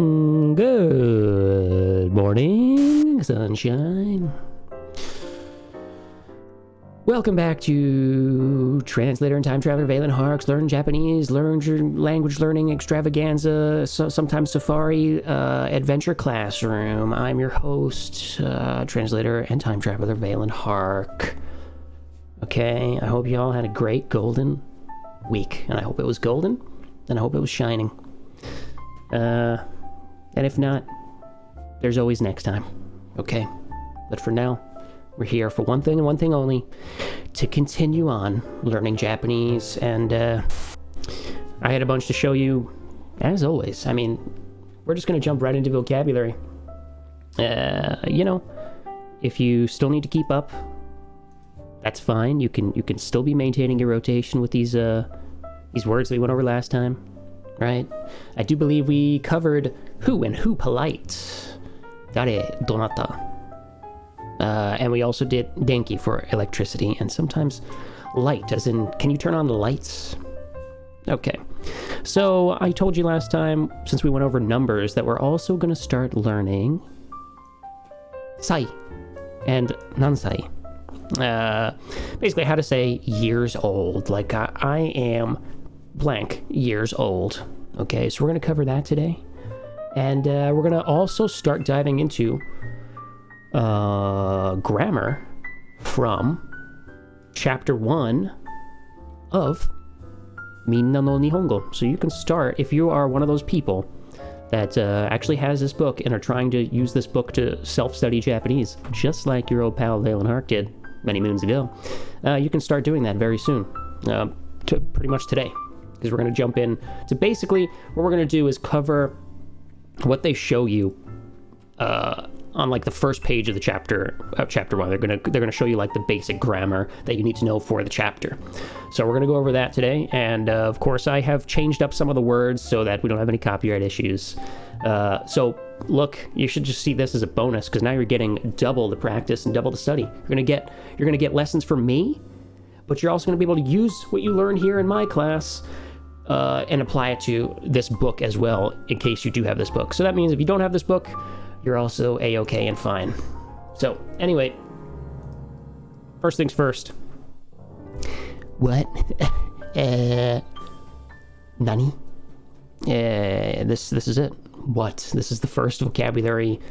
Good morning, sunshine. Welcome back to Translator and Time Traveler Valen Hark's Learn Japanese, Learn Language Learning Extravaganza, sometimes Safari Adventure Classroom. I'm your host, Translator and Time Traveler Valen Hark. Okay, I hope you all had a great golden week, and I hope it was golden, and I hope it was shining. And if not, there's always next time, okay? But for now, we're here for one thing and one thing only, to continue on learning Japanese, and I had a bunch to show you, as always. I mean, we're just going to jump right into vocabulary. If you still need to keep up, that's fine. You can still be maintaining your rotation with these words that we went over last time, right? I do believe we covered who and who polite. Dare, donata. And we also did denki for electricity, and sometimes light, as in, can you turn on the lights? Okay. So I told you last time, since we went over numbers, that we're also going to start learning sai and nansai. Basically how to say years old, like I am blank years old. Okay, so we're going to cover that today. And we're going to also start diving into grammar from chapter 1 of Minna no Nihongo. So you can start, if you are one of those people that actually has this book and are trying to use this book to self-study Japanese, just like your old pal Valen Hark did many moons ago, you can start doing that very soon, to pretty much today, because we're going to jump in to basically what we're going to do is cover what they show you on like the first page of the chapter 1. They're gonna show you like the basic grammar that you need to know for the chapter. So we're gonna go over that today, and of course I have changed up some of the words so that we don't have any copyright issues. So look, you should just see this as a bonus, because now you're getting double the practice and double the study. You're gonna get lessons from me, but you're also gonna be able to use what you learn here in my class and apply it to this book as well, in case you do have this book. So that means if you don't have this book, you're also A-okay and fine. So, anyway, first things first. What? Nani? This is it. What? This is the first vocabulary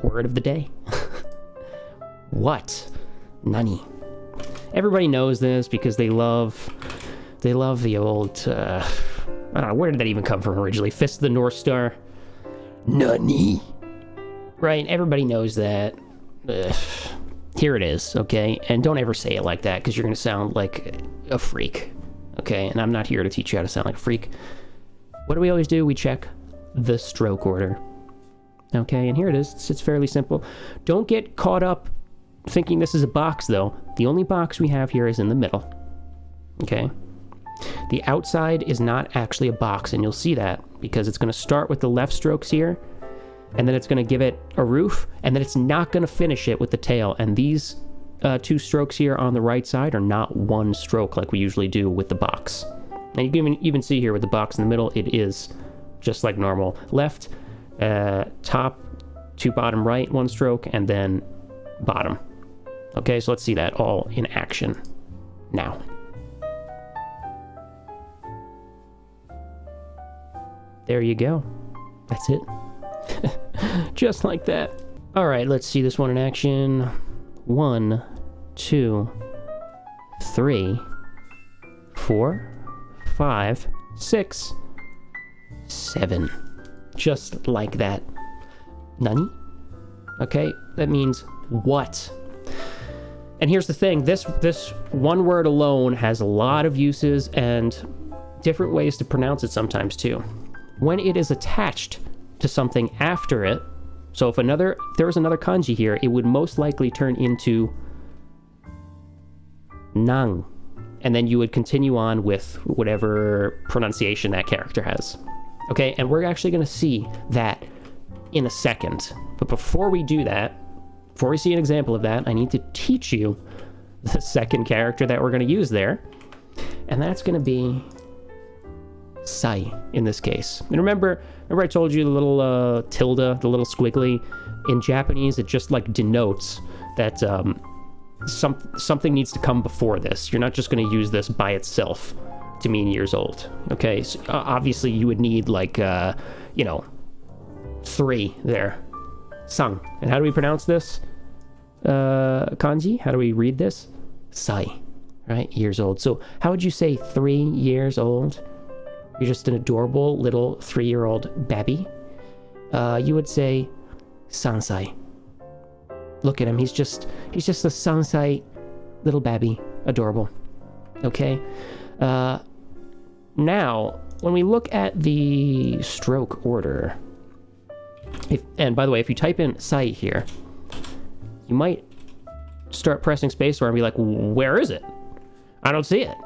word of the day. What? Nani? Everybody knows this because they love the old, I don't know, where did that even come from originally? Fist of the North Star? Nani? Right, everybody knows that. Here it is, okay? And don't ever say it like that, because you're going to sound like a freak, okay? And I'm not here to teach you how to sound like a freak. What do we always do? We check the stroke order, okay? And here it is. It's fairly simple. Don't get caught up thinking this is a box, though. The only box we have here is in the middle, okay? The outside is not actually a box, and you'll see that, because it's going to start with the left strokes here, and then it's going to give it a roof, and then it's not going to finish it with the tail. And these two strokes here on the right side are not one stroke like we usually do with the box. And you can even see here with the box in the middle, it is just like normal. Left, top, to bottom right, one stroke, and then bottom. Okay, so let's see that all in action now. There you go. That's it. Just like that. All right, let's see this one in action. 1, 2, 3, 4, 5, 6, 7. Just like that. Nani? Okay, that means what? And here's the thing, this one word alone has a lot of uses and different ways to pronounce it sometimes too. When it is attached to something after it, so if there was another kanji here, it would most likely turn into nang, and then you would continue on with whatever pronunciation that character has. Okay, and we're actually going to see that in a second. But before we do that, before we see an example of that, I need to teach you the second character that we're going to use there, and that's going to be sai in this case. And remember I told you the little tilde, the little squiggly? In Japanese, it just like denotes that something needs to come before this. You're not just going to use this by itself to mean years old. Okay, so obviously you would need like, 3 there. Sang. And how do we pronounce this? Kanji? How do we read this? Sai. Right? Years old. So how would you say 3 years old? You're just an adorable little 3-year-old babby. You would say sansai. Look at him. He's just a sansai little babby. Adorable. Okay? Now, when we look at the stroke order, and by the way, if you type in sai here, you might start pressing spacebar and be like, where is it? I don't see it.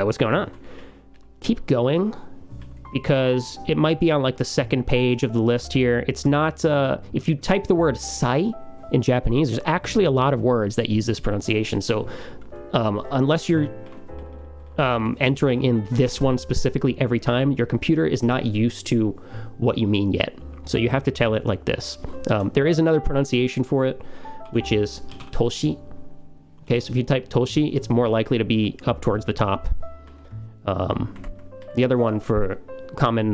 What's going on? Keep going, because it might be on like the second page of the list here. It's not, if you type the word sai in Japanese, there's actually a lot of words that use this pronunciation. So unless you're entering in this one specifically every time, your computer is not used to what you mean yet. So you have to tell it like this. There is another pronunciation for it, which is toshi. Okay, so if you type toshi, it's more likely to be up towards the top. The other one for common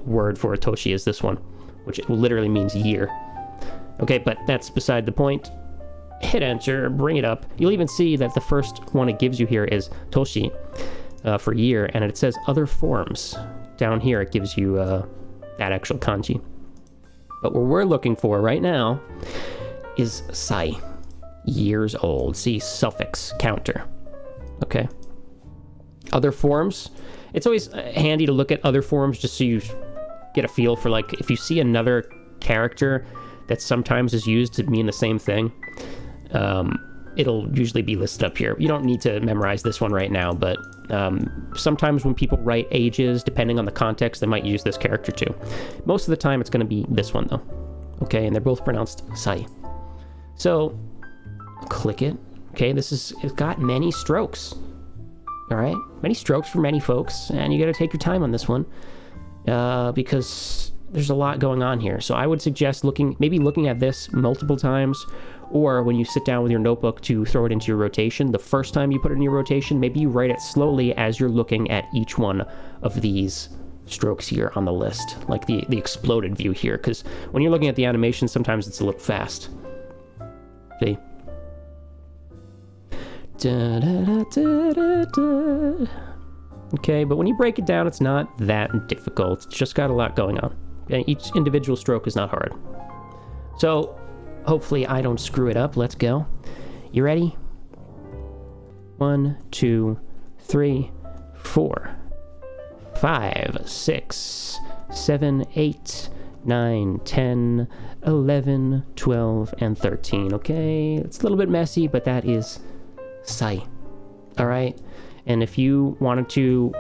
word for toshi is this one, which literally means year. Okay, but that's beside the point. Hit enter, bring it up. You'll even see that the first one it gives you here is toshi for year, and it says other forms. Down here it gives you that actual kanji. But what we're looking for right now is sai, years old. See, suffix, counter. Okay. Other forms. It's always handy to look at other forms just so you get a feel for, like, if you see another character that sometimes is used to mean the same thing, it'll usually be listed up here. You don't need to memorize this one right now, but sometimes when people write ages, depending on the context, they might use this character too. Most of the time it's going to be this one though. Okay, and they're both pronounced sai. So, click it. Okay, it's got many strokes. All right, many strokes for many folks, and you got to take your time on this one because there's a lot going on here. So I would suggest maybe looking at this multiple times, or when you sit down with your notebook to throw it into your rotation, the first time you put it in your rotation, maybe you write it slowly as you're looking at each one of these strokes here on the list, like the exploded view here, because when you're looking at the animation, sometimes it's a little fast. See? Da, da, da, da, da, da. Okay, but when you break it down, it's not that difficult. It's just got a lot going on. Okay? Each individual stroke is not hard. So, hopefully I don't screw it up. Let's go. You ready? 1, 2, 3, 4, 5, 6, 7, 8, 9, 10, 11, 12, and 13. Okay, it's a little bit messy, but that is sai. All right, and if you wanted to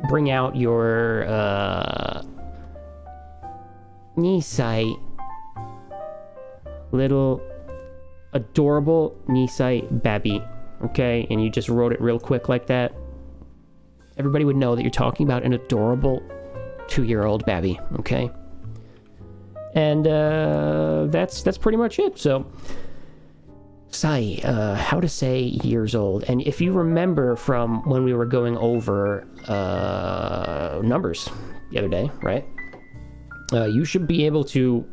bring out your nisai, little adorable nisai babby, okay, and you just wrote it real quick like that, everybody would know that you're talking about an adorable 2-year-old babby, okay? And that's pretty much it. So sai, how to say years old. And if you remember from when we were going over numbers the other day, right? You should be able to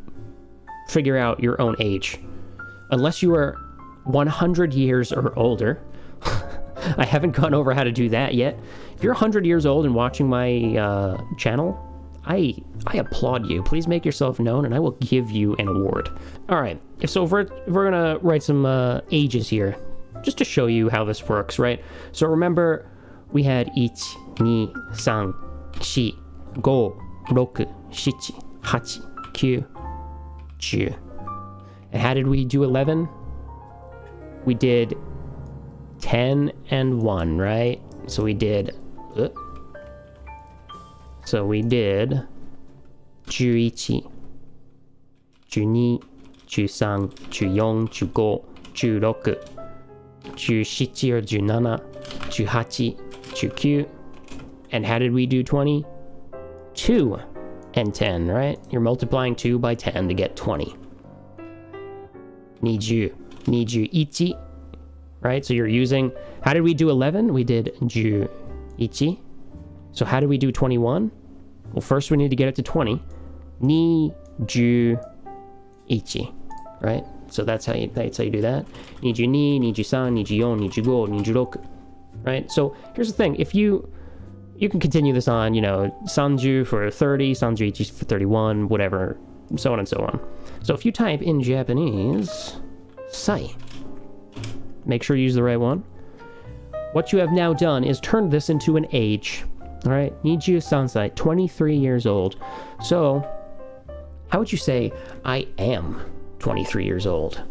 figure out your own age. Unless you are 100 years or older. I haven't gone over how to do that yet. If you're 100 years old and watching my channel, I applaud you. Please make yourself known and I will give you an award. Alright, so if we're gonna write some ages here, just to show you how this works, right? So remember, we had 1, 2, 3, 4, 5, 6, 7, 8, 9, 10. And how did we do 11? We did 10 and 1, right? So we did 11, 12, 13, 14, 15, 16, 17 or 18, 19. And how did we do 20? 2 and 10, right? You're multiplying 2 by 10 to get 20. 20, 21, right? So you're using, how did we do 11? We did 11. So how do we do 21? Well, first we need to get it to 20. 21, right? So that's how you do that. 22, 23, 24, 25, 26, right? So here's the thing. If you can continue this on, 30 for 30, 31 for 31, whatever, so on and so on. So if you type in Japanese, sai, make sure you use the right one. What you have now done is turned this into an age. All right, 23, 23 years old. So how would you say I am 23 years old?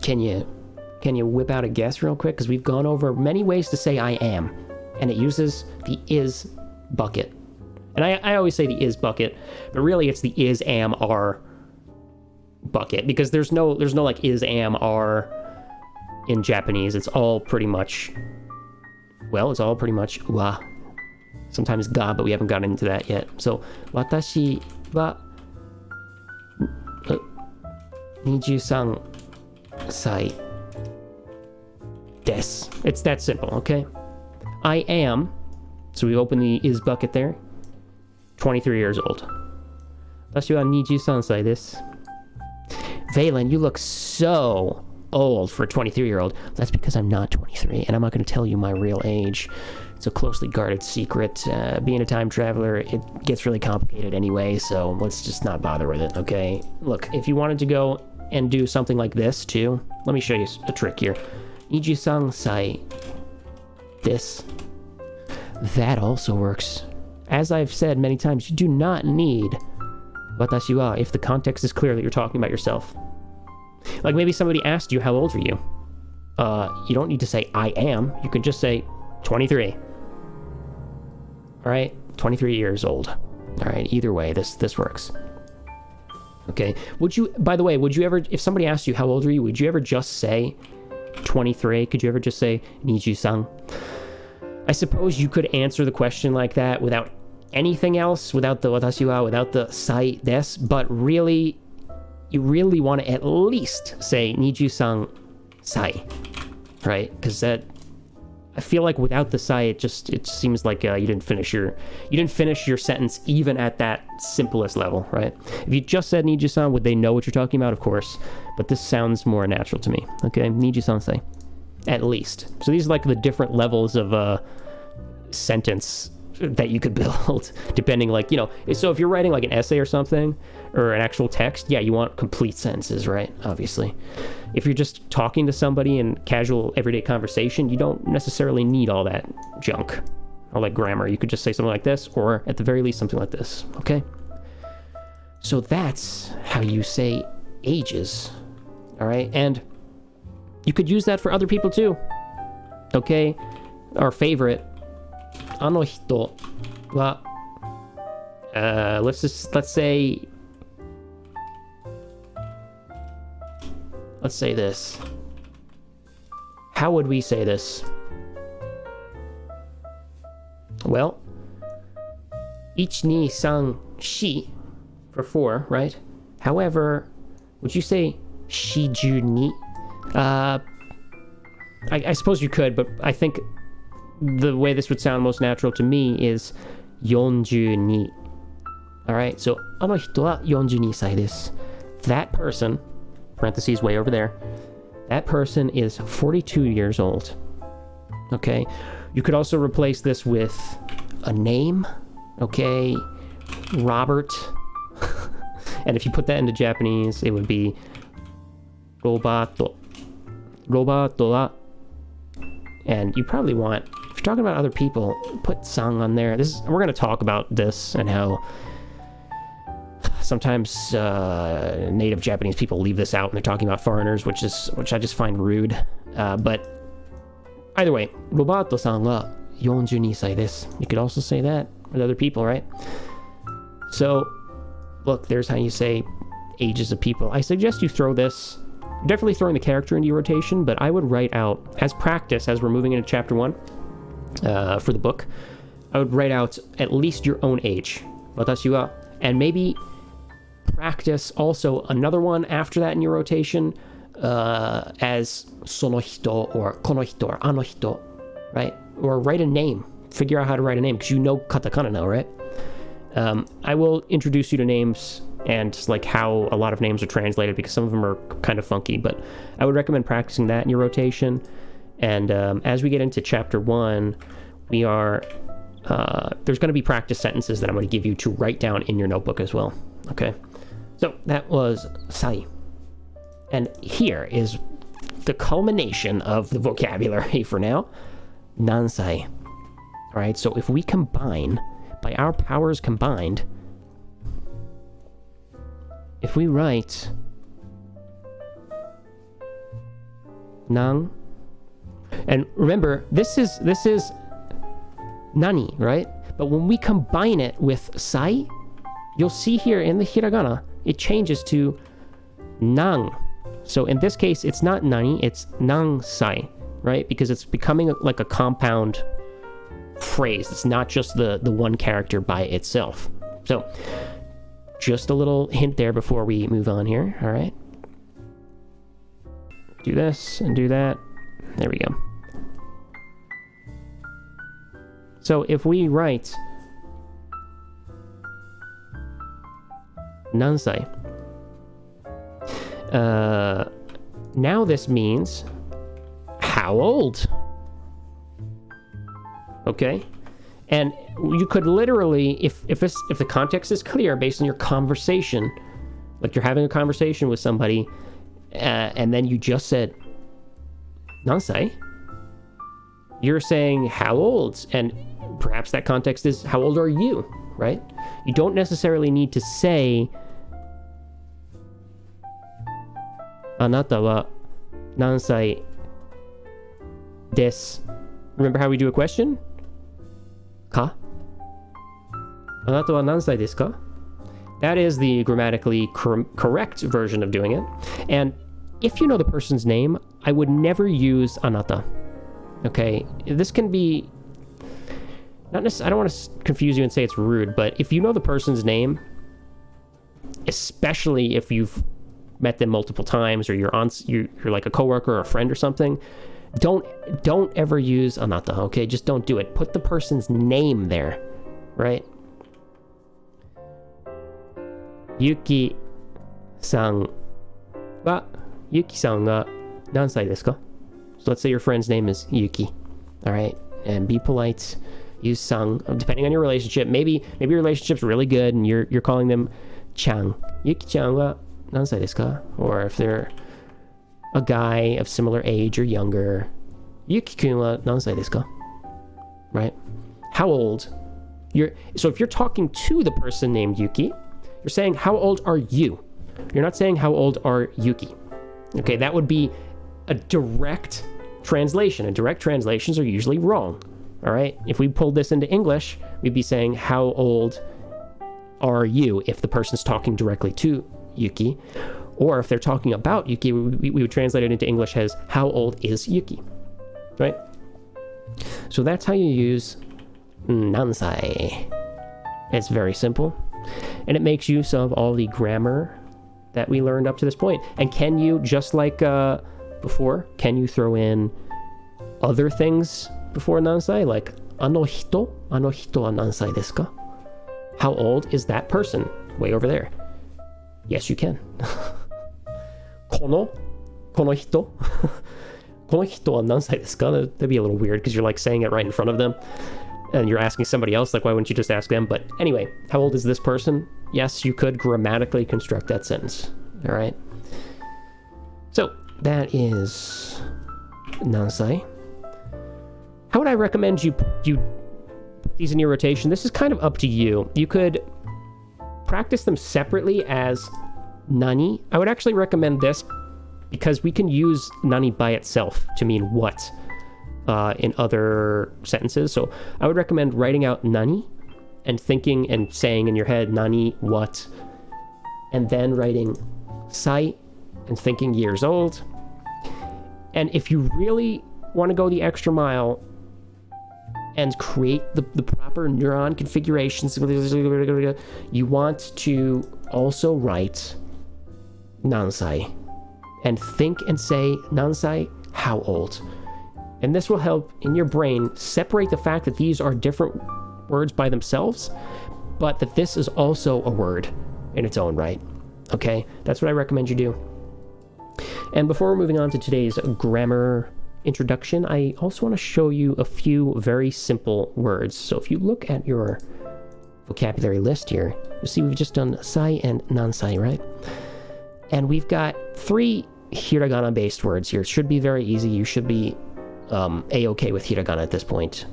Can you whip out a guess real quick? Because we've gone over many ways to say I am, and it uses the is bucket. And I always say the is bucket, but really it's the is, am, are bucket, because there's no like is, am, are in Japanese. It's all pretty much wa. Sometimes ga, but we haven't gotten into that yet. So, watashi wa 23 歳 desu. It's that simple, okay? I am, so we open the is bucket there, 23 years old. 私は23歳です. Valen, you look so old for a 23-year-old. That's because I'm not 23, and I'm not going to tell you my real age. It's a closely guarded secret. Being a time traveler, it gets really complicated anyway, so let's just not bother with it, okay? Look, if you wanted to go and do something like this, too, let me show you a trick here. 23 歳 this. That also works. As I've said many times, you do not need 私は if the context is clear that you're talking about yourself. Like maybe somebody asked you, how old are you? You don't need to say I am. You could just say 23. All right, 23 years old. All right, either way, this works. Okay, by the way, would you ever, if somebody asked you how old are you, would you ever just say 23? Could you ever just say 23? I suppose you could answer the question like that without anything else, without the watashi wa, without the sai desu, but really, you really want to at least say 23 sai, right? Because that, I feel like without the sai, it seems like you didn't finish your sentence even at that simplest level, right? If you just said 23, would they know what you're talking about? Of course, but this sounds more natural to me. Okay, 23 sai, at least. So these are like the different levels of sentence that you could build, depending, like, so if you're writing like an essay or something, or an actual text, yeah, you want complete sentences, right? Obviously. If you're just talking to somebody in casual everyday conversation, you don't necessarily need all that junk, all that grammar. You could just say something like this, or at the very least something like this, okay? So that's how you say ages, all right? And you could use that for other people too, okay? Our favorite, あの人は let's say this. How would we say this? Well, 1, 2, 3, 4 for 4, right? However, would you say 42? I suppose you could, but I think the way this would sound most natural to me is 42. All right, so あの人は42歳です. That person, parentheses way over there, that person is 42 years old. Okay, you could also replace this with a name, okay, Robert. And if you put that into Japanese, it would be Roberto. Roberto wa. And you probably want, if you're talking about other people, put sang on there. We're going to talk about this and how sometimes native Japanese people leave this out when they're talking about foreigners, which I just find rude. But either way, Roberto-san wa 42歳です. You could also say that with other people, right? So, look, there's how you say ages of people. I suggest you throw this, definitely throwing the character into your rotation, but I would write out, as practice, as we're moving into chapter 1 for the book, I would write out at least your own age. 私は, and maybe practice also another one after that in your rotation as その人 or この人 or あの人, right? Or write a name. Figure out how to write a name because you know katakana now, right? I will introduce you to names and like how a lot of names are translated because some of them are kind of funky, but I would recommend practicing that in your rotation. And as we get into chapter 1, we are there's going to be practice sentences that I'm going to give you to write down in your notebook as well. Okay, so that was sai, and here is the culmination of the vocabulary for now. Nansai. All right, so if we combine by our powers combined, if we write nan, and remember this is nani, right? But when we combine it with sai, you'll see here in the hiragana it changes to nan. So in this case it's not nani, it's nansai, right? Because it's becoming like a compound phrase. It's not just the one character by itself. So just a little hint there before we move on here. All right, do this and do that. There we go. So if we write nansai, now this means how old? Okay, and you could literally, if the context is clear based on your conversation, like you're having a conversation with somebody, and then you just said nansai, you're saying how old, and perhaps that context is how old are you, right? You don't necessarily need to say あなたは何歳です. Remember how we do a question? か? あなたは何歳ですか? That is the grammatically correct version of doing it. And if you know the person's name, I would never use あなた. Okay, this can be not necessarily, I don't want to confuse you and say it's rude, but if you know the person's name, especially if you've met them multiple times or you're like a coworker or a friend or something, don't ever use あなた, okay? Just don't do it. Put the person's name there, right? ゆきさんは何歳ですか? So let's say your friend's name is Yuki, all right? And be polite. Use sang, depending on your relationship. Maybe your relationship's really good and you're calling them Chang. Yuki-chan wa nansai desu ka? Or if they're a guy of similar age or younger, Yuki-kun wa nansai desu ka? Right? How old? So if you're talking to the person named Yuki, you're saying, how old are you? You're not saying, how old are Yuki? Okay, that would be a direct translation, and direct translations are usually wrong. All right, if we pulled this into English, we'd be saying, how old are you, if the person's talking directly to Yuki. Or if they're talking about Yuki, we would translate it into English as, how old is Yuki, right? So that's how you use nansai. It's very simple, and it makes use of all the grammar that we learned up to this point. And can you, just like before, can you throw in other things before nansai, like あの人は何歳ですか? How old is that person way over there? Yes, you can. この人この人は何歳ですか? That'd be a little weird because you're like saying it right in front of them and you're asking somebody else, like why wouldn't you just ask them? But anyway, how old is this person? Yes, you could grammatically construct that sentence. All right. So that is nansai. How would I recommend you put these in your rotation? This is kind of up to you. You could practice them separately as nani. I would actually recommend this because we can use nani by itself to mean what in other sentences. So I would recommend writing out nani and thinking and saying in your head nani, what, and then writing sai and thinking years old. And if you really want to go the extra mile, and create the proper neuron configurations. You want to also write nansai and think and say nansai, how old. And this will help in your brain separate the fact that these are different words by themselves, but that this is also a word in its own right. Okay, that's what I recommend you do. And before we're moving on to today's grammar introduction, I also want to show you a few very simple words. So if you look at your vocabulary list here, you'll see we've just done sai and nansai, right? And we've got 3 hiragana-based words here. It should be very easy. You should be a-okay with hiragana at this point.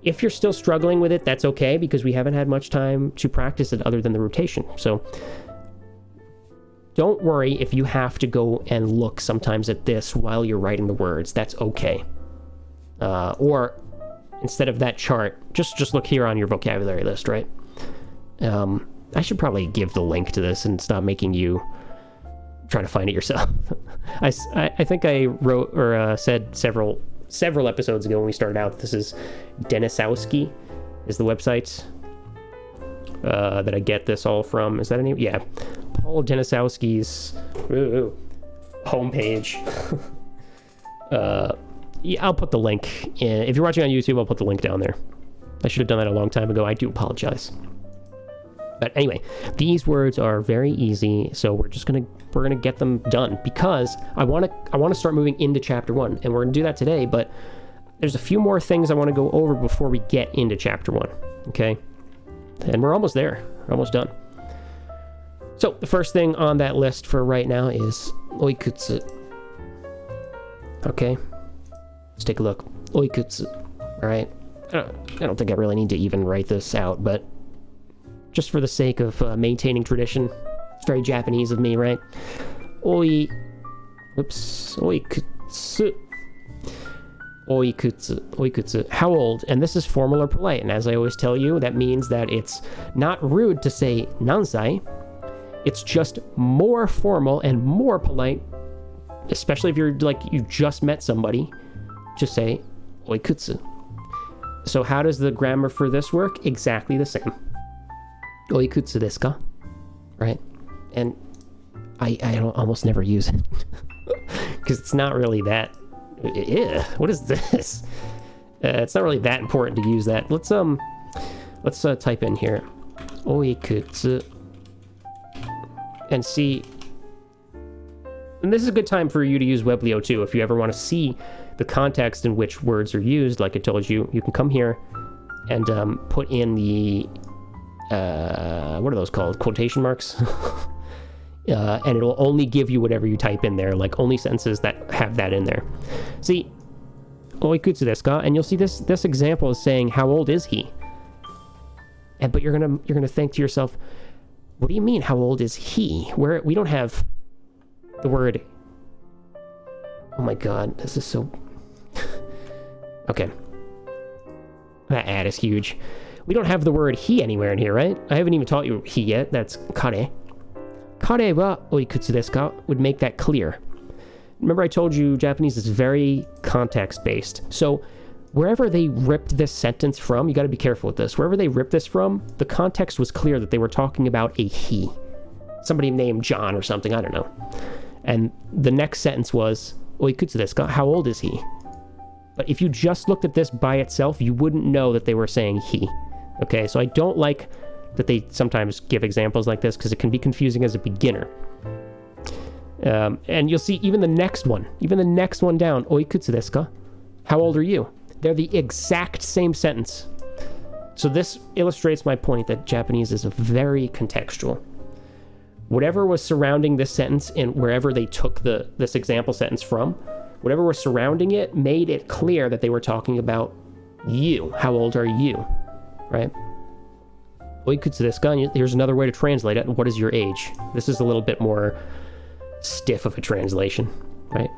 If you're still struggling with it, that's okay, because we haven't had much time to practice it other than the rotation. So don't worry if you have to go and look sometimes at this while you're writing the words. That's okay. Or instead of that chart, just look here on your vocabulary list, right? I should probably give the link to this and stop making you try to find it yourself. I think I wrote or said several episodes ago when we started out, this is Denisowski is the website that I get this all from. Is that a name? Yeah. Paul Denisowski's homepage. Yeah, I'll put the link in. If you're watching on YouTube, I'll put the link down there. I should have done that a long time ago. I do apologize. But anyway, these words are very easy, so we're gonna get them done, because I want to start moving into chapter 1, and we're gonna do that today. But there's a few more things I want to go over before we get into chapter 1. Okay, and we're almost there. We're almost done. So the first thing on that list for right now is oikutsu. Okay, let's take a look. Oikutsu. All right. I don't think I really need to even write this out, but just for the sake of maintaining tradition, it's very Japanese of me, right? Oikutsu. Oikutsu. How old? And this is formal or polite. And as I always tell you, that means that it's not rude to say nansai. It's just more formal and more polite, especially if you're like you just met somebody, to say oikutsu. So how does the grammar for this work? Exactly the same. Oikutsu desu ka? Right? And I don't almost never use it because it's not really that. What is this? It's not really that important to use that. Let's type in here oikutsu and see. And this is a good time for you to use Weblio too. If you ever want to see the context in which words are used, like I told you, you can come here and put in the what are those called? Quotation marks. And it'll only give you whatever you type in there, like only sentences that have that in there. See, oikutsu desu ka? And you'll see this example is saying, how old is he? But you're gonna think to yourself, what do you mean, how old is he? Where we don't have the word. Oh my god, this is so. Okay, that ad is huge. We don't have the word he anywhere in here, right? I haven't even taught you he yet. That's kare. Kare wa oikutsu desu ka would make that clear. Remember I told you Japanese is very context-based. So wherever they ripped this sentence from, you got to be careful with this. Wherever they ripped this from, the context was clear that they were talking about a he. Somebody named John or something, I don't know. And the next sentence was, oikutsu desu ka? How old is he? But if you just looked at this by itself, you wouldn't know that they were saying he. Okay, so I don't like that they sometimes give examples like this because it can be confusing as a beginner. And you'll see even the next one down, oikutsu desu ka? How old are you? They're the exact same sentence. So this illustrates my point that Japanese is very contextual. Whatever was surrounding this sentence and wherever they took this example sentence from, whatever was surrounding it made it clear that they were talking about you. How old are you? Right? Oikutsu desu ka? Here's another way to translate it. What is your age? This is a little bit more stiff of a translation, right?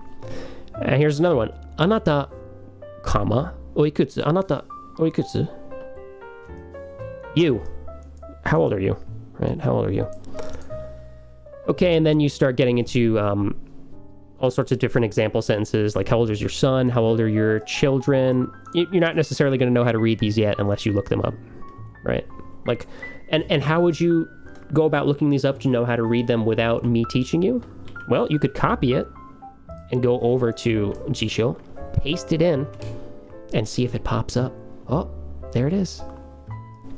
And here's another one. Anata, comma, oikutsu. Anata, oikutsu. You. How old are you? Right? How old are you? Okay, and then you start getting into all sorts of different example sentences, like how old is your son, how old are your children. You're not necessarily going to know how to read these yet unless you look them up, right? Like, and how would you go about looking these up to know how to read them without me teaching you? Well, you could copy it and go over to Jisho, paste it in, and see if it pops up. Oh, there it is.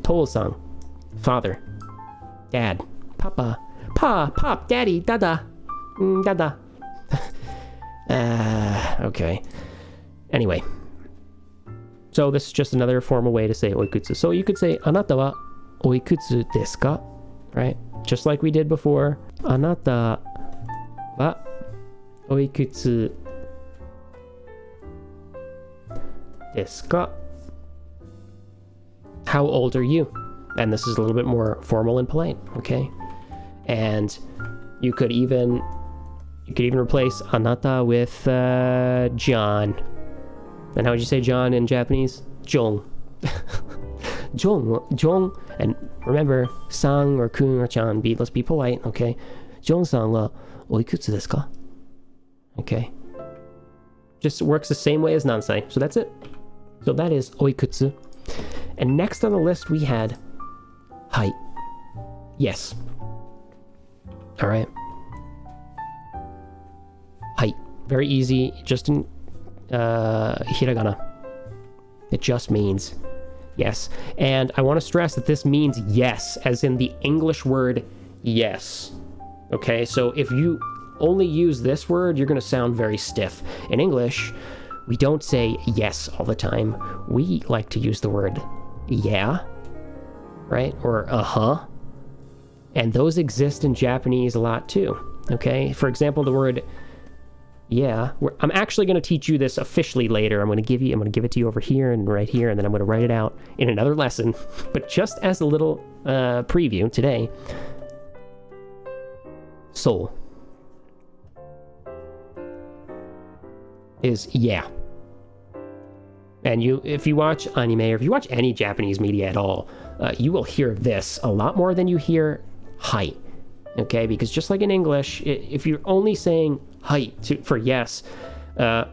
Tool-san, father, dad, papa, pop, daddy, dada, dada. Okay. Anyway. So this is just another formal way to say oikutsu. So you could say, anata wa oikutsu desu ka? Right? Just like we did before. Anata wa oikutsu desu ka? How old are you? And this is a little bit more formal and polite, okay? And you could even replace anata with John. And how would you say John in Japanese? Jong. Jong. And remember, san or kun or chan. Let's be polite, okay? Jong-san wa oikutsu desu ka? Okay. Just works the same way as nansai. So that's it. So that is oikutsu. And next on the list we had hai. Yes. All right. Hai. Very easy. Just in hiragana. It just means yes. And I want to stress that this means yes, as in the English word yes. Okay, so if you only use this word, you're going to sound very stiff. In English, we don't say yes all the time. We like to use the word yeah, right? Or uh-huh. And those exist in Japanese a lot too, okay? For example, the word yeah, I'm actually going to teach you this officially later. I'm going to give it to you over here and right here, and then I'm going to write it out in another lesson. But just as a little preview today, soul is yeah. And if you watch anime, or if you watch any Japanese media at all, you will hear this a lot more than you hear hai. Okay, because just like in English, if you're only saying hai for yes, you're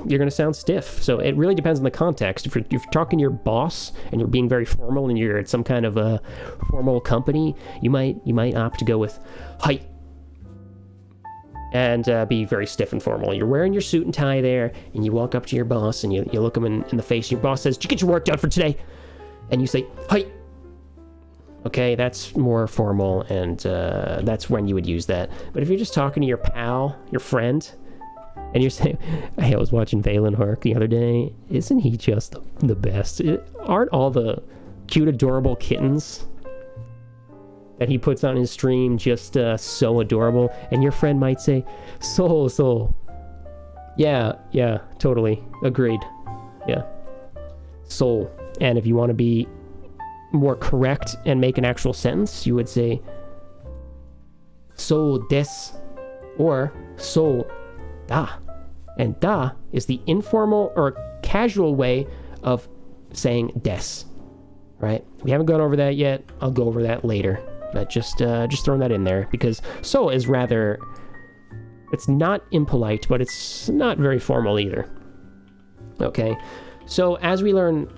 going to sound stiff. So it really depends on the context. If you're talking to your boss and you're being very formal and you're at some kind of a formal company, you might opt to go with hai and be very stiff and formal. You're wearing your suit and tie there, and you walk up to your boss and you look him in the face. And your boss says, "Did you get your work done for today?" And you say hai. Okay, that's more formal, and that's when you would use that. But if you're just talking to your pal, your friend, and you're saying, "Hey, I was watching Valen Hark the other day. Isn't he just the best? Aren't all the cute, adorable kittens that he puts on his stream just so adorable?" And your friend might say, "So. Yeah, totally. Agreed. Yeah. So." And if you want to be more correct and make an actual sentence, you would say so desu or so da. And da is the informal or casual way of saying des, right? We haven't gone over that yet. I'll go over that later, but just throwing that in there, because so is rather, it's not impolite, but it's not very formal either. Okay, so as we learn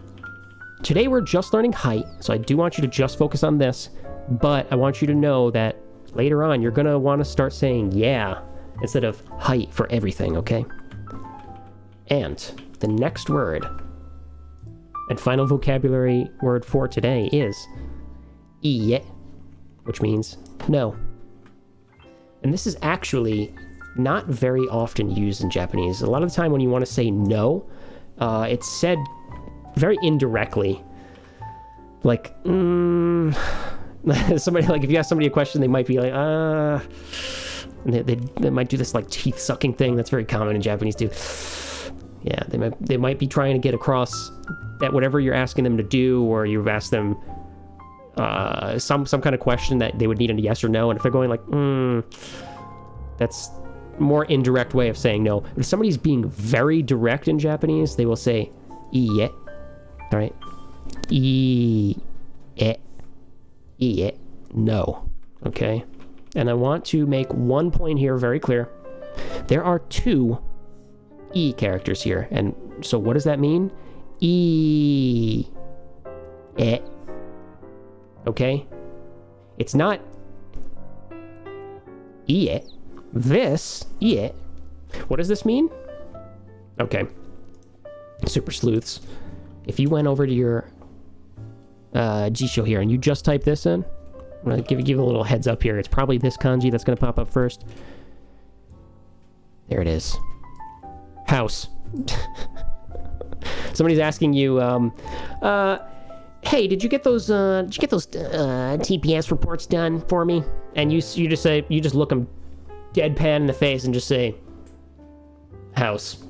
today, we're just learning hai, so I do want you to just focus on this, but I want you to know that later on, you're going to want to start saying yeah instead of hai for everything, okay? And the next word and final vocabulary word for today is iie, which means no. And this is actually not very often used in Japanese. A lot of the time when you want to say no, it's said very indirectly, like somebody, like if you ask somebody a question, they might be like and they might do this like teeth sucking thing that's very common in Japanese too. Yeah, they might be trying to get across that whatever you're asking them to do, or you've asked them some kind of question that they would need a yes or no, and if they're going like that's more indirect way of saying no. If somebody's being very direct in Japanese, they will say iie. All right, iie, no. Okay, and I want to make one point here very clear. there are 2 E characters here. And so what does that mean? E. Okay? It's not E. This. E. What does this mean? Okay. Super sleuths. If you went over to your Jisho here and you just type this in, I'm going to give you a little heads up here. It's probably this kanji that's going to pop up first. There it is. House. Somebody's asking you, hey, did you get those TPS reports done for me? And you just look them deadpan in the face and just say, house.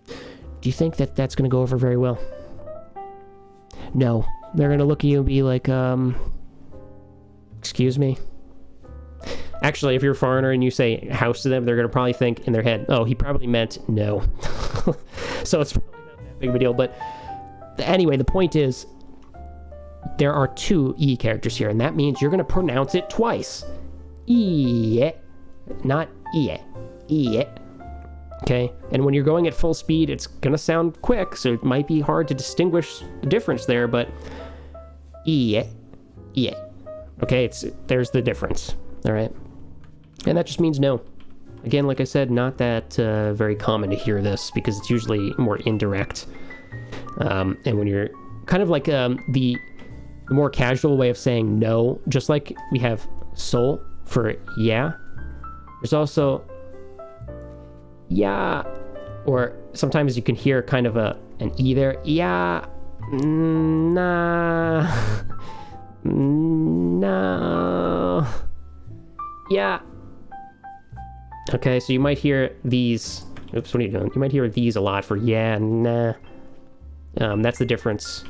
Do you think that that's going to go over very well? No. They're going to look at you and be like, excuse me? Actually, if you're a foreigner and you say house to them, they're going to probably think in their head, oh, he probably meant no. So it's probably not that big of a deal. But anyway, the point is, there are 2 E characters here, and that means you're going to pronounce it twice. E, not E. E. Okay? And when you're going at full speed, it's going to sound quick, so it might be hard to distinguish the difference there, but E. E. Okay? There's the difference. All right? And that just means no. Again, like I said, not that very common to hear this, because it's usually more indirect. And when you're kind of like the more casual way of saying no, just like we have sol for yeah, there's also yeah, or sometimes you can hear kind of an E there. Yeah, nah, no, yeah. Okay, so you might hear these. Oops, what are you doing? You might hear these a lot for yeah, nah. That's the difference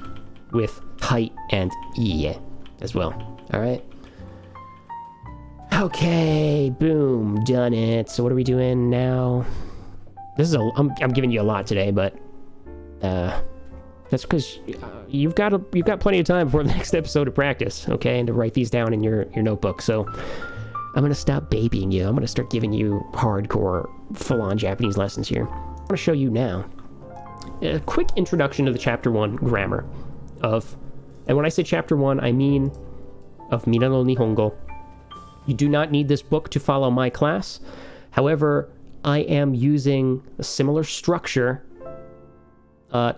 with height and E as well. All right. Okay, boom, done it. So what are we doing now? This is I'm giving you a lot today, but that's because you've got plenty of time before the next episode to practice, okay, and to write these down in your notebook. So I'm gonna stop babying you. I'm gonna start giving you hardcore, full-on Japanese lessons here. I'm gonna show you now a quick introduction to the Chapter 1 grammar of, and when I say Chapter 1, I mean of Minna no Nihongo. You do not need this book to follow my class. However, I am using a similar structure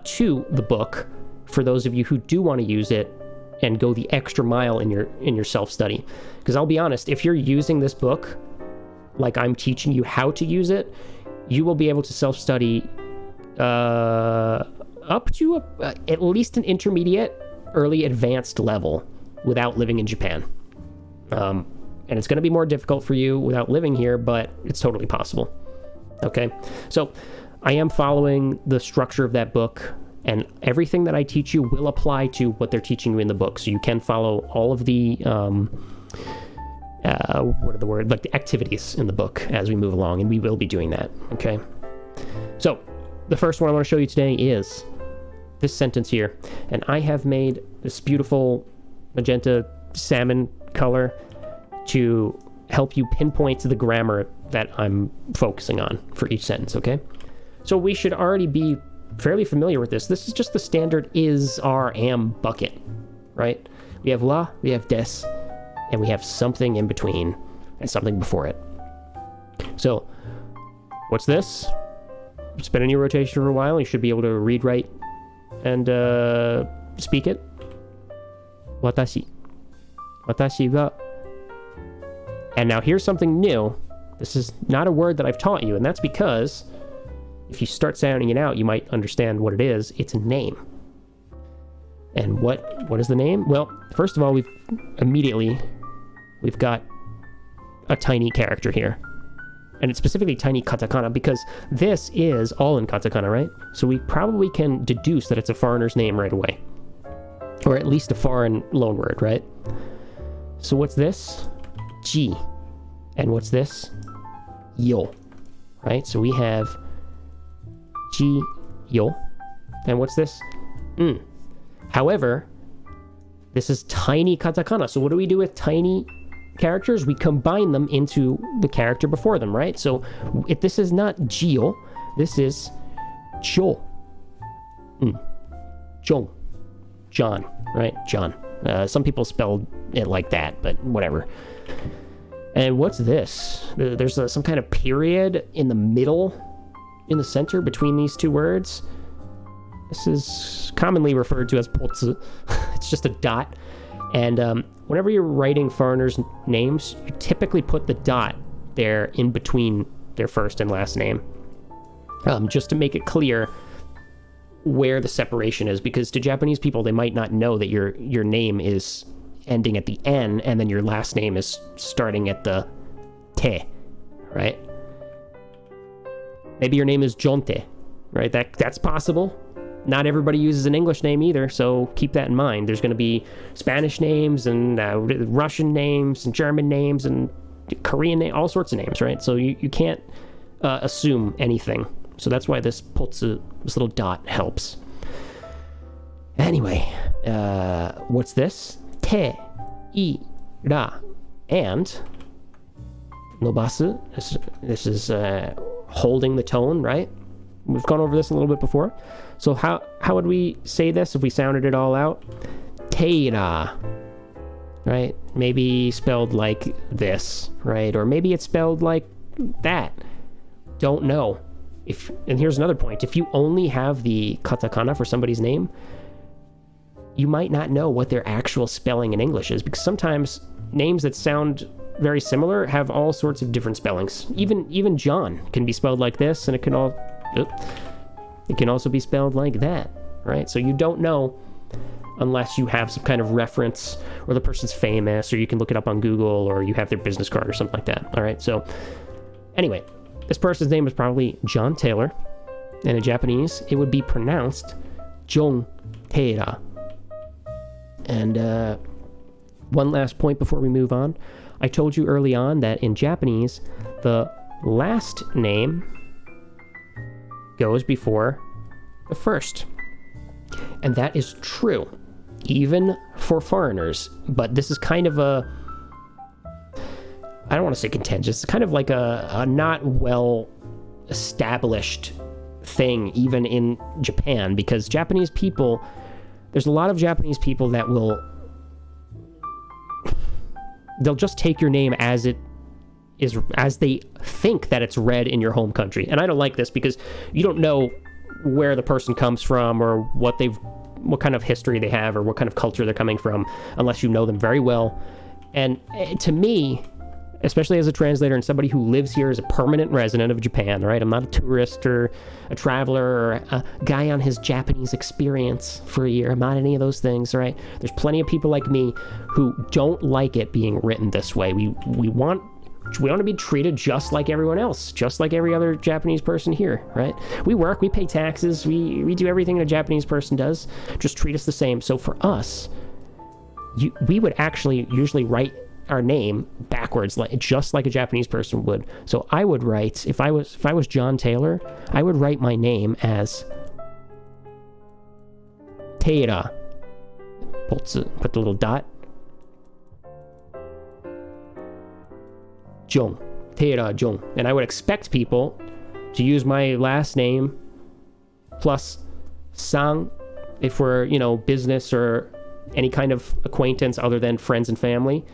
to the book for those of you who do want to use it and go the extra mile in your self-study. Because I'll be honest, if you're using this book like I'm teaching you how to use it, you will be able to self-study up to at least an intermediate, early advanced level without living in Japan. And it's going to be more difficult for you without living here, but it's totally possible. Okay, so I am following the structure of that book, and everything that I teach you will apply to what they're teaching you in the book. So you can follow all of the the activities in the book as we move along, and we will be doing that. Okay, so the first one I want to show you today is this sentence here, and I have made this beautiful magenta salmon color to help you pinpoint the grammar that I'm focusing on for each sentence, okay? So we should already be fairly familiar with this. This is just the standard is, are, am bucket, right? We have la, we have des, and we have something in between and something before it. So, what's this? It's been in your rotation for a while. You should be able to read, write, and speak it. Watashi. Watashi wa. And now here's something new. This is not a word that I've taught you, and that's because if you start sounding it out, you might understand what it is. It's a name. And what is the name? Well, first of all, we've got a tiny character here. And it's specifically tiny katakana because this is all in katakana, right? So we probably can deduce that it's a foreigner's name right away. Or at least a foreign loanword, right? So what's this? Ji. And what's this? Yo. Right? So we have Ji, yo. And what's this? However, this is tiny katakana. So what do we do with tiny characters, we combine them into the character before them, right? So if this is not Jio, this is Jo. Jong. John, right? John. Some people spelled it like that, but whatever. And what's this? There's some kind of period in the middle, in the center between these two words. This is commonly referred to as ポツ. It's just a dot. And whenever you're writing foreigners' names, you typically put the dot there in between their first and last name, just to make it clear where the separation is. Because to Japanese people, they might not know that your name is ending at the N, and then your last name is starting at the te, right? Maybe your name is Jonte, right? That's possible. Not everybody uses an English name either, so keep that in mind. There's going to be Spanish names and Russian names and German names and Korean names, all sorts of names, right? So you can't assume anything. So that's why this potsu, this little dot, helps. Anyway, what's this? Te, I, ra, and nobasu. This is holding the tone, right? We've gone over this a little bit before. So how would we say this if we sounded it all out? Teira, right? Maybe spelled like this, right? Or maybe it's spelled like that. Don't know. And here's another point. If you only have the katakana for somebody's name, you might not know what their actual spelling in English is, because sometimes names that sound very similar have all sorts of different spellings. Even John can be spelled like this, and it can also be spelled like that, right? So you don't know unless you have some kind of reference, or the person's famous, or you can look it up on Google, or you have their business card or something like that. All right, so anyway, this person's name is probably John Taylor, and in Japanese it would be pronounced Jong Taylor. And one last point before we move on. I told you early on that in Japanese, the last name goes before the first. And that is true, even for foreigners. But this is kind of a, I don't want to say contentious, it's kind of like a not well established thing, even in Japan, because Japanese people, there's a lot of Japanese people that they'll just take your name as it is, as they think that it's read in your home country. And I don't like this, because you don't know where the person comes from, or what kind of history they have, or what kind of culture they're coming from, unless you know them very well. And to me, especially as a translator and somebody who lives here as a permanent resident of Japan, right? I'm not a tourist or a traveler or a guy on his Japanese experience for a year. I'm not any of those things, right? There's plenty of people like me who don't like it being written this way. We want to be treated just like everyone else, just like every other Japanese person here, right? We work, we pay taxes, we do everything a Japanese person does. Just treat us the same. So for us, we would actually usually write our name backwards, just like a Japanese person would. So I would write, if I was John Taylor, I would write my name as Teira. Put the little dot. Jong. Teira Jong. And I would expect people to use my last name plus sang if we're, business or any kind of acquaintance other than friends and family.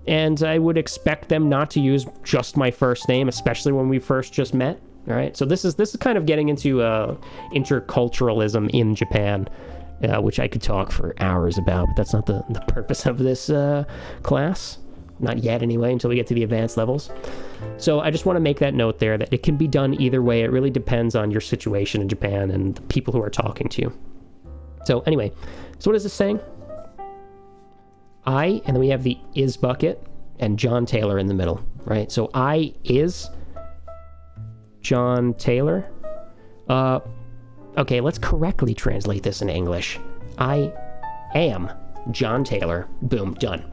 And I would expect them not to use just my first name, especially when we first just met. All right, so this is kind of getting into interculturalism in Japan, which I could talk for hours about, but that's not the purpose of this class. Not yet, anyway, until we get to the advanced levels. So I just want to make that note there, that it can be done either way. It really depends on your situation in Japan and the people who are talking to you. So anyway, so what is this saying? I, and then we have the is bucket, and John Taylor in the middle, right? So I is John Taylor. Okay, let's correctly translate this into English. I am John Taylor. Boom, done.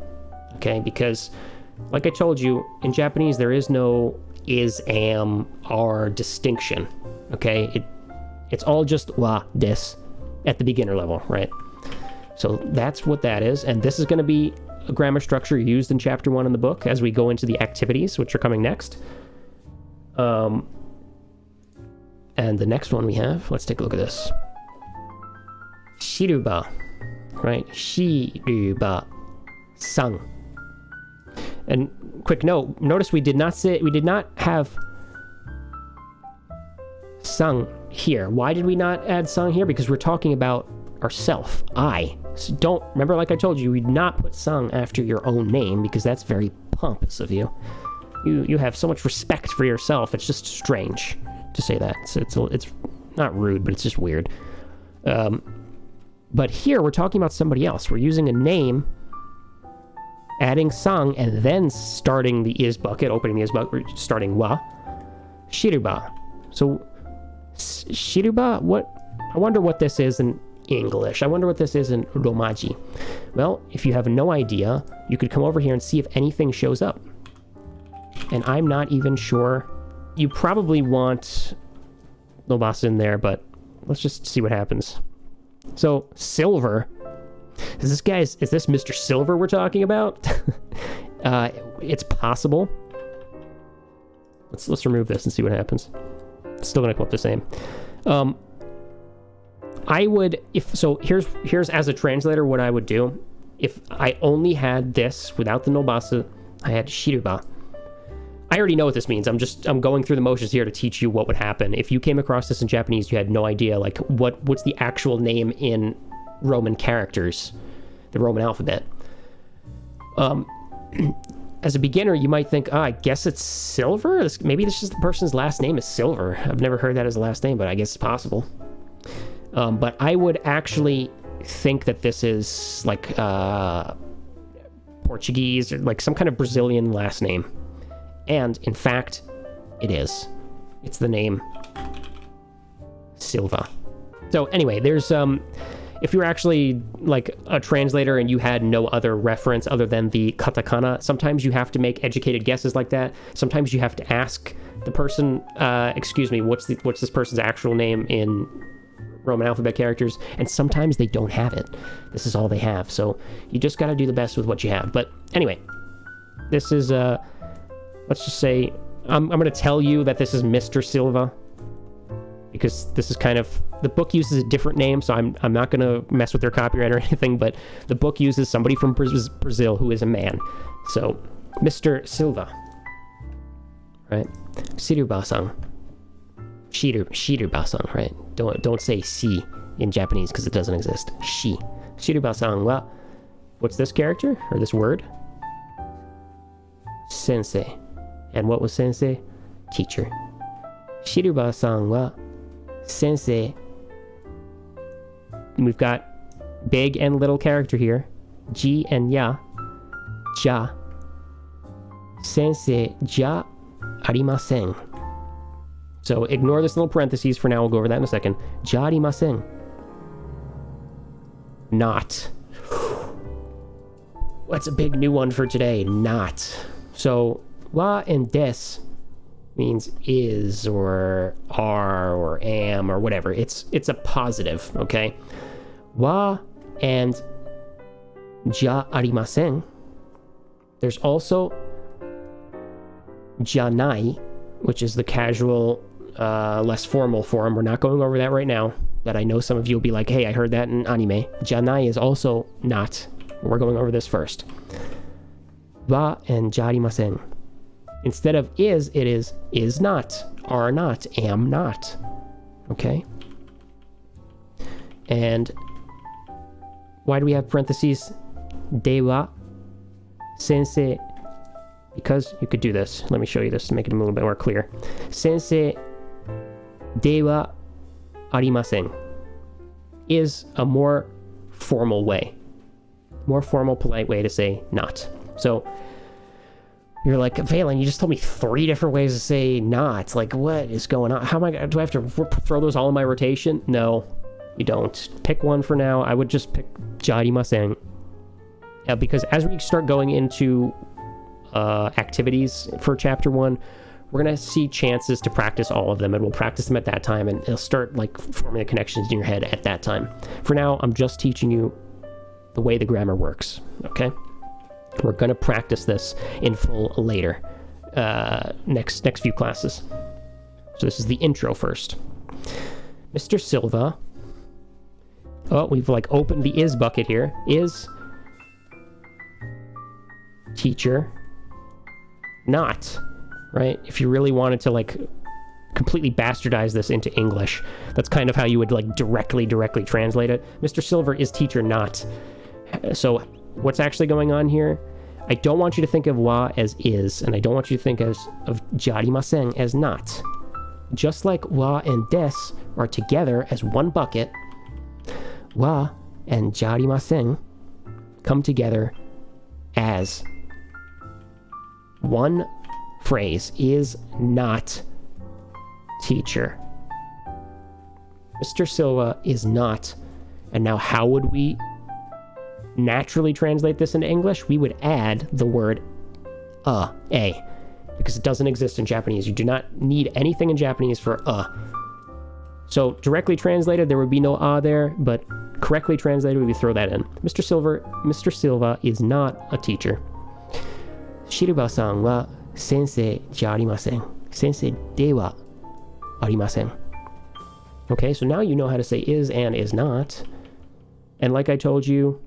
Okay, because like I told you, in Japanese there is no is, am, are distinction. Okay, it's all just wa, des at the beginner level, right? So that's what that is, and this is going to be grammar structure used in chapter 1 in the book as we go into the activities, which are coming next. And the next one we have, let's take a look at this. Shiruba, right? Shiruba-san. And quick note, notice we did not have sang here. Why did we not add sang here? Because we're talking about ourself, I. So don't, remember, like I told you, we'd not put sang after your own name because that's very pompous of you. You have so much respect for yourself. It's just strange to say that. So it's not rude, but it's just weird. But here we're talking about somebody else. We're using a name, adding sang, and then starting the is bucket, opening the is bucket, starting wa. Shiruba. So Shiruba, I wonder what this is in English. I wonder what this is in Romaji. Well, if you have no idea, you could come over here and see if anything shows up. And I'm not even sure. You probably want Nobasa in there, but let's just see what happens. So, Silver. Is this Mr. Silver we're talking about? It's possible. Let's remove this and see what happens. It's still gonna come up the same. I would, here's as a translator what I would do. If I only had this without the Nobasa, I had Shiruba. I already know what this means. I'm going through the motions here to teach you what would happen. If you came across this in Japanese, you had no idea, like, what's the actual name in Roman characters, the Roman alphabet. As a beginner, you might think, I guess it's Silver? Maybe this is the person's last name is Silver. I've never heard that as a last name, but I guess it's possible. But I would actually think that this is, like, Portuguese, or like some kind of Brazilian last name. And, in fact, it is. It's the name Silva. So, anyway, there's, if you were actually, like, a translator and you had no other reference other than the katakana, sometimes you have to make educated guesses like that. Sometimes you have to ask the person, excuse me, what's this person's actual name in Roman alphabet characters? And sometimes they don't have it. This is all they have. So, you just gotta do the best with what you have. But, anyway, this is, let's just say, I'm going to tell you that this is Mr. Silva, because this is kind of, the book uses a different name, so I'm not going to mess with their copyright or anything, but the book uses somebody from Brazil who is a man. So, Mr. Silva, right? Shiruba-san. Shiruba-san, right? Don't say si in Japanese because it doesn't exist. Shi. Shiruba-san wa, what's this character, or this word? Sensei. And what was sensei? Teacher. Shiruba-san wa sensei. And we've got big and little character here. Ji and ya. Ja. Sensei ja arimasen. So ignore this little parentheses for now. We'll go over that in a second. Ja arimasen. Not. What's a big new one for today? Not. So wa and des means is or are or am or whatever. It's a positive, okay? Wa and ja arimasen. There's also janai, which is the casual, less formal form. We're not going over that right now, but I know some of you will be like, hey, I heard that in anime. Janai is also not. We're going over this first. Wa and ja arimasen. Instead of is, it is not, are not, am not. Okay? And why do we have parentheses? Dewa sensei. Because you could do this. Let me show you this to make it a little bit more clear. Sensei dewa arimasen is a more formal way. More formal, polite way to say not. So, you're like, Valen, you just told me 3 different ways to say not. Like, what is going on? Do I have to throw those all in my rotation? No, you don't. Pick one for now. I would just pick jarimasen. Because as we start going into activities for chapter 1, we're going to see chances to practice all of them, and we'll practice them at that time, and it'll start, like, forming the connections in your head at that time. For now, I'm just teaching you the way the grammar works, okay? We're going to practice this in full later, next few classes. So this is the intro first. Mr. Silva. Oh, we've like opened the is bucket here. Is teacher not, right? If you really wanted to like completely bastardize this into English, that's kind of how you would like directly translate it. Mr. Silver is teacher not. So what's actually going on here? I don't want you to think of wa as is, and I don't want you to think of jarimasen as not. Just like wa and des are together as one bucket, wa and jarimasen come together as one phrase. Is not teacher. Mr. Silva is not. And now how would we naturally translate this into English? We would add the word a, because it doesn't exist in Japanese. You do not need anything in Japanese for a. So directly translated, there would be no a there, but correctly translated, we would throw that in. Mr. Silva is not a teacher. Shiruba-san wa sensei ji arimasen. Sensei de wa arimasen. Okay, so now you know how to say is and is not. And like I told you,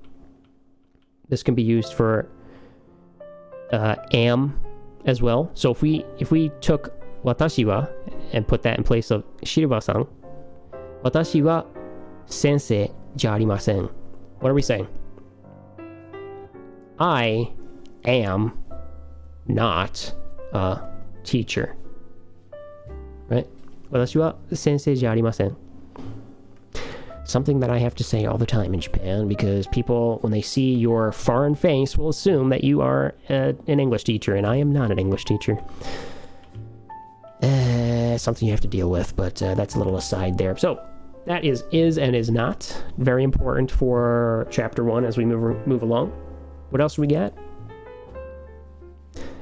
this can be used for am as well. So if we took watashi wa and put that in place of Shiruba-san, watashi wa sensei ji arimasen. What are we saying? I am not a teacher. Right? Watashi wa sensei ji arimasen. Something that I have to say all the time in Japan, because people, when they see your foreign face, will assume that you are an English teacher, and I am not an English teacher. Something you have to deal with, but that's a little aside there. So that is and is not. Very important for chapter 1 as we move along. What else do we get?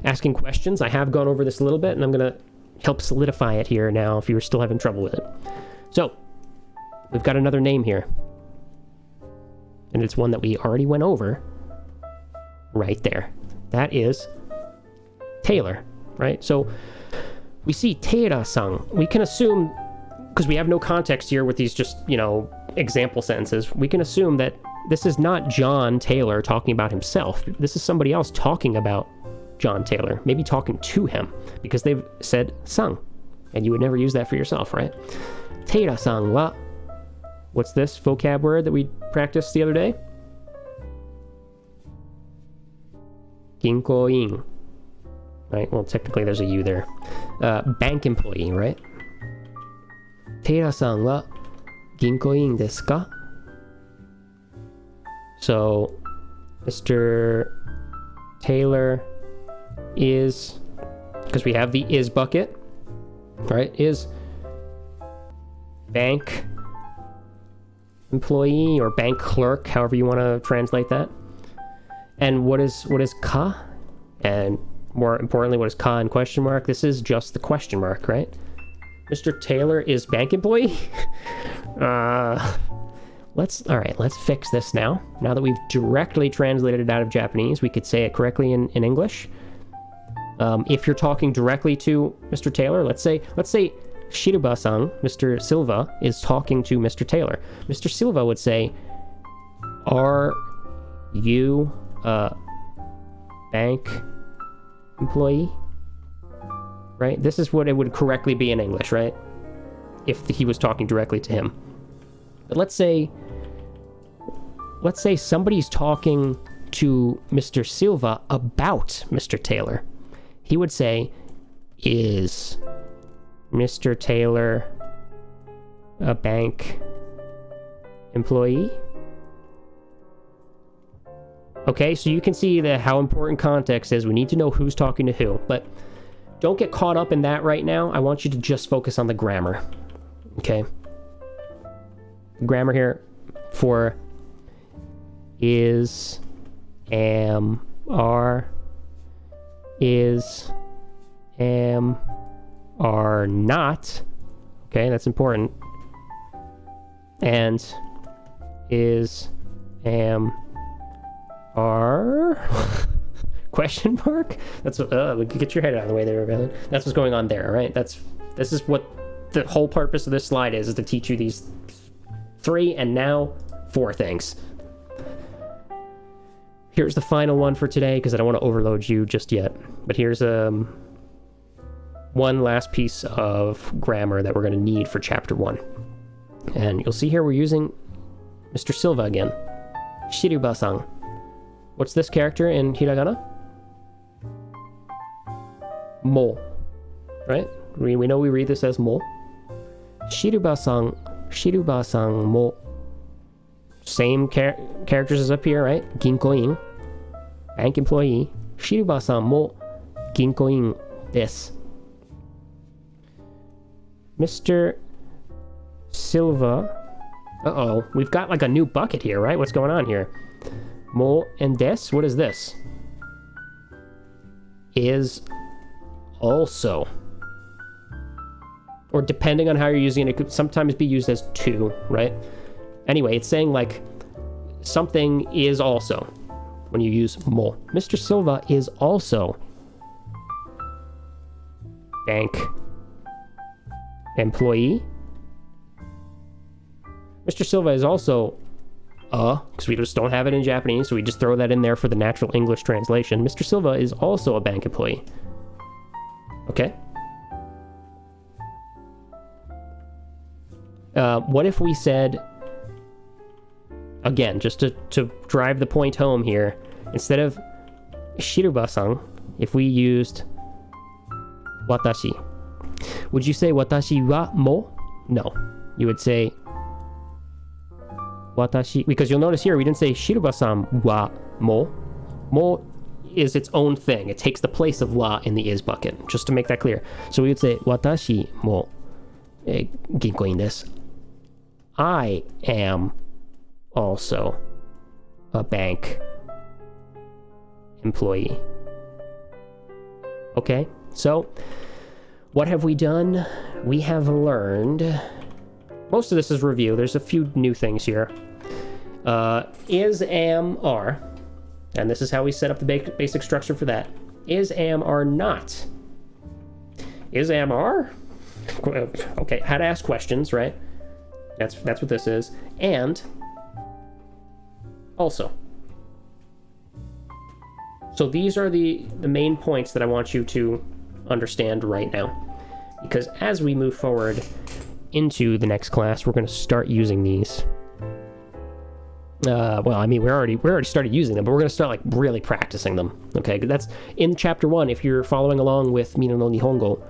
Asking questions. I have gone over this a little bit, and I'm going to help solidify it here now if you're still having trouble with it. So we've got another name here, and it's one that we already went over right there. That is Taylor, right? So we see Teira-san. We can assume, because we have no context here with these just, example sentences, we can assume that this is not John Taylor talking about himself. This is somebody else talking about John Taylor, maybe talking to him, because they've said sang, and you would never use that for yourself, right? Teira-san wa, what's this vocab word that we practiced the other day? Ginko-in. Right, well, technically there's a U there. Bank employee, right? Teira-san wa ginko-in desu ka? So, Mr. Taylor is, because we have the is bucket, right? Is bank employee or bank clerk, however you want to translate that. And what is ka? And more importantly, what is ka in question mark? This is just the question mark, right? Mr. Taylor is bank employee? Let's fix this now. Now that we've directly translated it out of Japanese, we could say it correctly in English. If you're talking directly to Mr. Taylor, let's say Shiruba-san, Mr. Silva, is talking to Mr. Taylor. Mr. Silva would say, are you a bank employee? Right? This is what it would correctly be in English, right? If he was talking directly to him. But let's say somebody's talking to Mr. Silva about Mr. Taylor. He would say, is Mr. Taylor a bank employee? Okay, so you can see how important context is. We need to know who's talking to who, but don't get caught up in that right now. I want you to just focus on the grammar, okay? Grammar here for is, am, are, is, am, are not. Okay, that's important. And is, am, are. Question mark? That's what, get your head out of the way there, Evelyn. That's what's going on there, right? This is what the whole purpose of this slide is to teach you these 3 and now 4 things. Here's the final one for today, because I don't want to overload you just yet. But here's one last piece of grammar that we're going to need for chapter 1. And you'll see here we're using Mr. Silva again. Shiruba-san. What's this character in hiragana? Mo. Right? We know we read this as mo. Shiruba-san mo. Same characters as up here, right? Ginkoin. Bank employee. Shiruba-san mo ginkoin desu. Mr. Silva. Uh-oh. We've got like a new bucket here, right? What's going on here? Mo and des. What is this? Is also. Or depending on how you're using it, it could sometimes be used as to, right? Anyway, it's saying like something is also when you use mo. Mr. Silva is also bank employee. Mr. Silva is also because we just don't have it in Japanese, so we just throw that in there for the natural English translation. Mr. Silva is also a bank employee. Okay? What if we said, again, just to drive the point home here, instead of Shiruba-san, if we used watashi, would you say watashi wa mo? No. You would say watashi, because you'll notice here we didn't say Shiruba-san wa mo. Mo is its own thing. It takes the place of wa in the is bucket, just to make that clear. So we would say watashi mo ginkoin desu. I am also a bank employee. Okay, so what have we done? We have learned, most of this is review. There's a few new things here. Is, am, are, and this is how we set up the basic structure for that. Is, am, are not. Is, am, are? Okay, how to ask questions, right? That's what this is. And also. So these are the main points that I want you to understand right now. Because as we move forward into the next class, we're going to start using these. Well, I mean, we already started using them, but we're going to start like really practicing them. Okay, that's in chapter 1. If you're following along with Minna no Nihongo,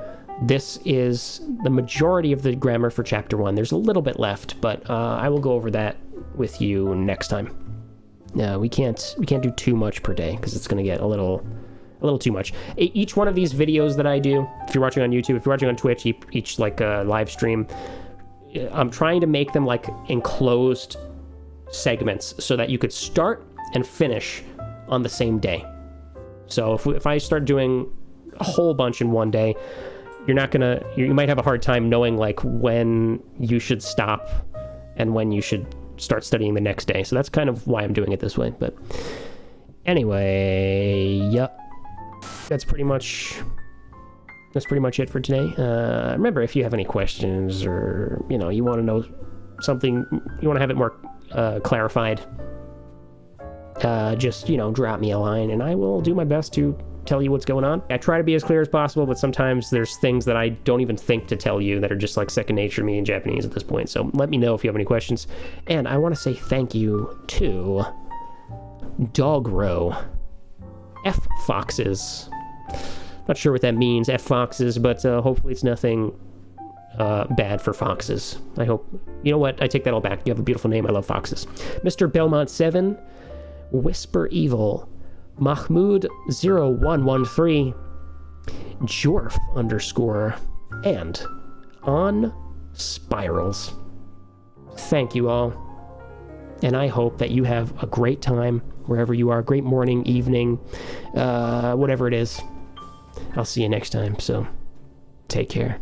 this is the majority of the grammar for chapter 1. There's a little bit left, but I will go over that with you next time. We can't do too much per day because it's going to get a little too much. Each one of these videos that I do, if you're watching on YouTube, if you're watching on Twitch, each like live stream, I'm trying to make them like enclosed segments so that you could start and finish on the same day. So if I start doing a whole bunch in one day, you might have a hard time knowing like when you should stop and when you should start studying the next day. So that's kind of why I'm doing it this way. But anyway, yep. That's pretty much it for today. Remember, if you have any questions or, you want to know something, you want to have it more clarified, just, drop me a line and I will do my best to tell you what's going on. I try to be as clear as possible, but sometimes there's things that I don't even think to tell you that are just like second nature to me in Japanese at this point. So let me know if you have any questions. And I want to say thank you to Dogro F Foxes. Not sure what that means, F Foxes, but hopefully it's nothing bad for foxes. I hope. You know what? I take that all back. You have a beautiful name. I love foxes. Mr. Belmont 7, Whisper Evil, Mahmoud 0113, Jorf _ and On Spirals. Thank you all. And I hope that you have a great time wherever you are. Great morning, evening, whatever it is. I'll see you next time. So take care.